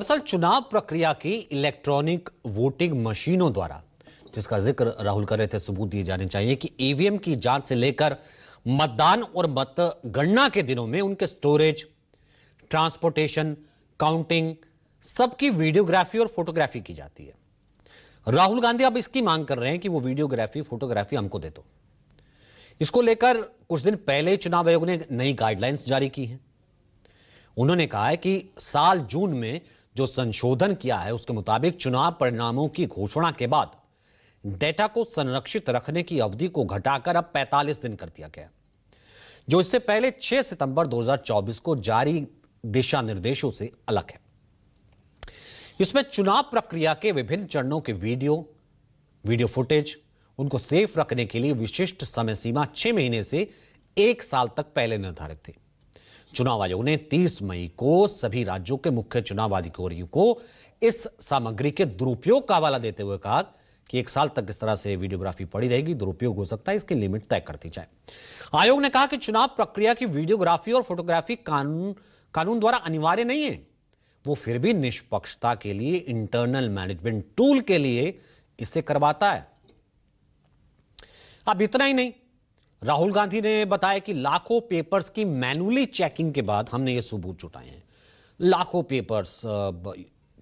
दरअसल चुनाव प्रक्रिया की इलेक्ट्रॉनिक वोटिंग मशीनों द्वारा, जिसका जिक्र राहुल कर रहे थे, सबूत दिए जाने चाहिए कि ईवीएम की जांच से लेकर मतदान और मतगणना के दिनों में उनके स्टोरेज, ट्रांसपोर्टेशन, काउंटिंग, सबकी वीडियोग्राफी और फोटोग्राफी की जाती है। राहुल गांधी अब इसकी मांग कर रहे हैं कि वो वीडियोग्राफी, फोटोग्राफी हमको दे दो। इसको लेकर कुछ दिन पहले चुनाव आयोग ने नई गाइडलाइंस जारी की हैं। उन्होंने कहा है कि साल जून में जो संशोधन किया है उसके मुताबिक चुनाव परिणामों की घोषणा के बाद डेटा को संरक्षित रखने की अवधि को घटाकर अब 45 दिन कर दिया गया, जो इससे पहले 6 सितंबर 2024 को जारी दिशा निर्देशों से अलग है। इसमें चुनाव प्रक्रिया के विभिन्न चरणों के वीडियो फुटेज उनको सेफ रखने के लिए विशिष्ट समय सीमा 6 महीने से 1 साल तक पहले निर्धारित थी। चुनाव आयोग ने 30 मई को सभी राज्यों के मुख्य चुनाव अधिकारियों को इस सामग्री के दुरुपयोग का हवाला देते हुए कहा कि 1 साल तक इस तरह से वीडियोग्राफी पड़ी रहेगी, दुरुपयोग हो सकता है, इसकी लिमिट तय कर दी जाए। आयोग ने कहा कि चुनाव प्रक्रिया की वीडियोग्राफी और फोटोग्राफी कानून द्वारा अनिवार्य नहीं है, वो फिर भी निष्पक्षता के लिए इंटरनल मैनेजमेंट टूल के लिए इसे करवाता है। अब इतना ही नहीं, राहुल गांधी ने बताया कि लाखों पेपर्स की मैन्युअली चेकिंग के बाद हमने ये सबूत जुटाए हैं। लाखों पेपर्स,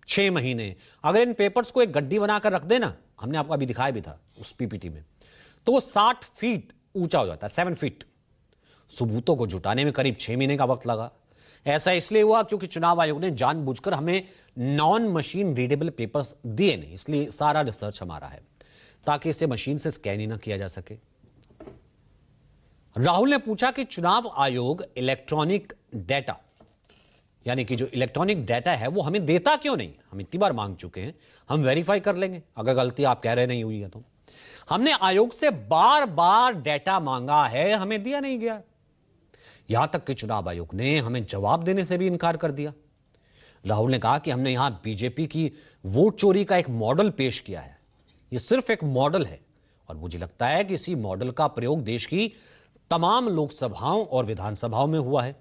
6 महीने, अगर इन पेपर्स को एक गड्डी बनाकर रख देना, हमने आपको अभी दिखाया भी था उस पीपीटी में, तो वो 60 फीट ऊंचा हो जाता है, 7 फीट। सबूतों को जुटाने में करीब 6 महीने का वक्त लगा। ऐसा इसलिए हुआ क्योंकि चुनाव आयोग ने जानबूझकर हमें नॉन मशीन रीडेबल पेपर्स दिए नहीं, इसलिए सारा रिसर्च हमारा है ताकि इसे मशीन से स्कैन ही ना किया जा सके। राहुल ने पूछा कि चुनाव आयोग इलेक्ट्रॉनिक डेटा, यानी कि जो इलेक्ट्रॉनिक डेटा है वो हमें देता क्यों नहीं? हम इतनी बार मांग चुके हैं, हम वेरीफाई कर लेंगे, अगर गलती आप कह रहे नहीं हुई है तो। हमने आयोग से बार बार डेटा मांगा है, हमें दिया नहीं गया। यहां तक कि चुनाव आयोग ने हमें जवाब देने से भी इनकार कर दिया। राहुल ने कहा कि हमने यहां बीजेपी की वोट चोरी का एक मॉडल पेश किया है। यह सिर्फ एक मॉडल है और मुझे लगता है कि इसी मॉडल का प्रयोग देश की तमाम लोकसभाओं और विधानसभाओं में हुआ है।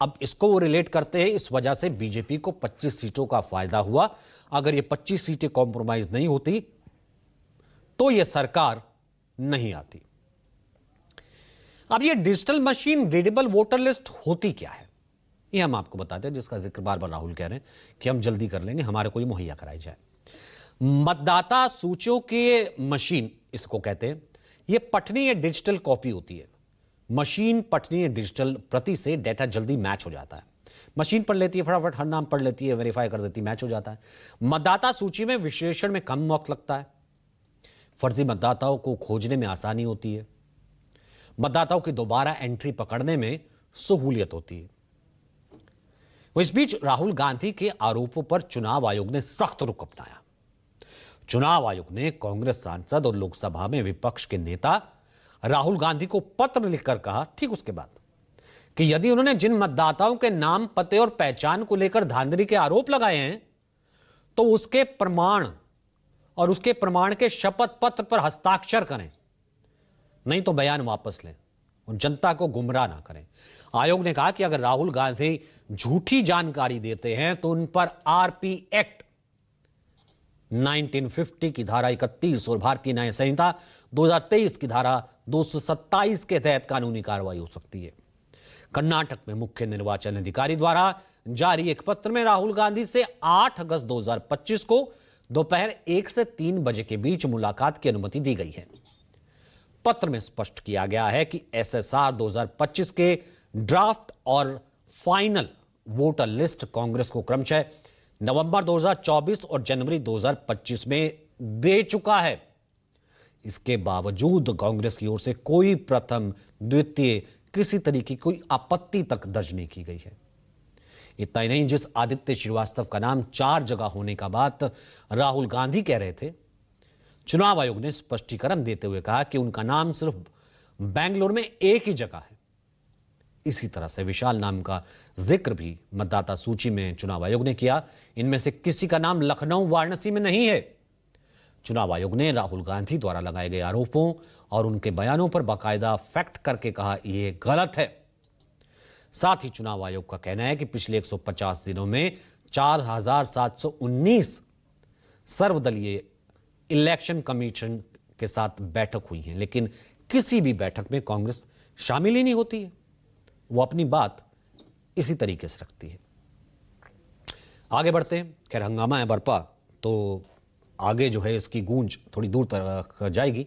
अब इसको वो रिलेट करते हैं, इस वजह से बीजेपी को 25 सीटों का फायदा हुआ। अगर ये 25 सीटें कॉम्प्रोमाइज नहीं होती तो ये सरकार नहीं आती। अब ये digital machine readable voter list होती क्या है, ये हम आपको बताते हैं, जिसका जिक्र बार बार राहुल कह रहे हैं कि हम जल्दी कर लेंगे, हमारे को ये मुहैया कराई जाए। मतदाता सूचियों के मशीन इसको कहते हैं। ये पठनीय डिजिटल कॉपी होती है। मशीन पठनीय डिजिटल प्रति से डेटा जल्दी मैच हो जाता है। मशीन पढ़ लेती है, फटाफट हर नाम पढ़ लेती है, वेरीफाई कर देती है, मैच हो जाता है। मतदाता सूची में विश्लेषण में कम वक्त लगता है। फर्जी मतदाताओं को खोजने में आसानी होती है। मतदाताओं की दोबारा एंट्री पकड़ने में सहूलियत होती है। इस बीच राहुल गांधी के आरोपों पर चुनाव आयोग ने सख्त रुख अपनाया। चुनाव आयोग ने कांग्रेस सांसद और लोकसभा में विपक्ष के नेता राहुल गांधी को पत्र लिखकर कहा, ठीक उसके बाद, कि यदि उन्होंने जिन मतदाताओं के नाम, पते और पहचान को लेकर धांधली के आरोप लगाए हैं तो उसके प्रमाण और उसके प्रमाण के शपथ पत्र पर हस्ताक्षर करें, नहीं तो बयान वापस लें और जनता को गुमराह ना करें। आयोग ने कहा कि अगर राहुल गांधी झूठी जानकारी देते हैं तो उन पर आरपी एक्ट 1950 की धारा 31 और भारतीय न्याय संहिता 2023 की धारा 227 के तहत कानूनी कार्रवाई हो सकती है। कर्नाटक में मुख्य निर्वाचन अधिकारी द्वारा जारी एक पत्र में राहुल गांधी से 8 अगस्त 2025 को दोपहर 1 से 3 बजे के बीच मुलाकात की अनुमति दी गई है। पत्र में स्पष्ट किया गया है कि एसएसआर 2025 के ड्राफ्ट और फाइनल वोटर लिस्ट कांग्रेस को क्रमशः नवंबर 2024 और जनवरी 2025 में दे चुका है। इसके बावजूद कांग्रेस की ओर से कोई प्रथम, द्वितीय, किसी तरीके की कोई आपत्ति तक दर्ज नहीं की गई है। इतना ही नहीं, जिस आदित्य श्रीवास्तव का नाम 4 जगह होने का बात राहुल गांधी कह रहे थे, चुनाव आयोग ने स्पष्टीकरण देते हुए कहा कि उनका नाम सिर्फ बेंगलुरु में एक ही जगह है। इसी तरह से विशाल नाम का जिक्र भी मतदाता सूची में चुनाव आयोग ने किया। इनमें से किसी का नाम लखनऊ, वाराणसी में नहीं है। चुनाव आयोग ने राहुल गांधी द्वारा लगाए गए आरोपों और उनके बयानों पर बाकायदा फैक्ट करके कहा यह गलत है। साथ ही चुनाव आयोग का कहना है कि पिछले 150 दिनों में 4,719 सर्वदलीय इलेक्शन कमीशन के साथ बैठक हुई है, लेकिन किसी भी बैठक में कांग्रेस शामिल ही नहीं होती है। वो अपनी बात इसी तरीके से रखती है। आगे बढ़ते हैं। खैर, हंगामा है बरपा, तो आगे जो है इसकी गूंज थोड़ी दूर तक जाएगी।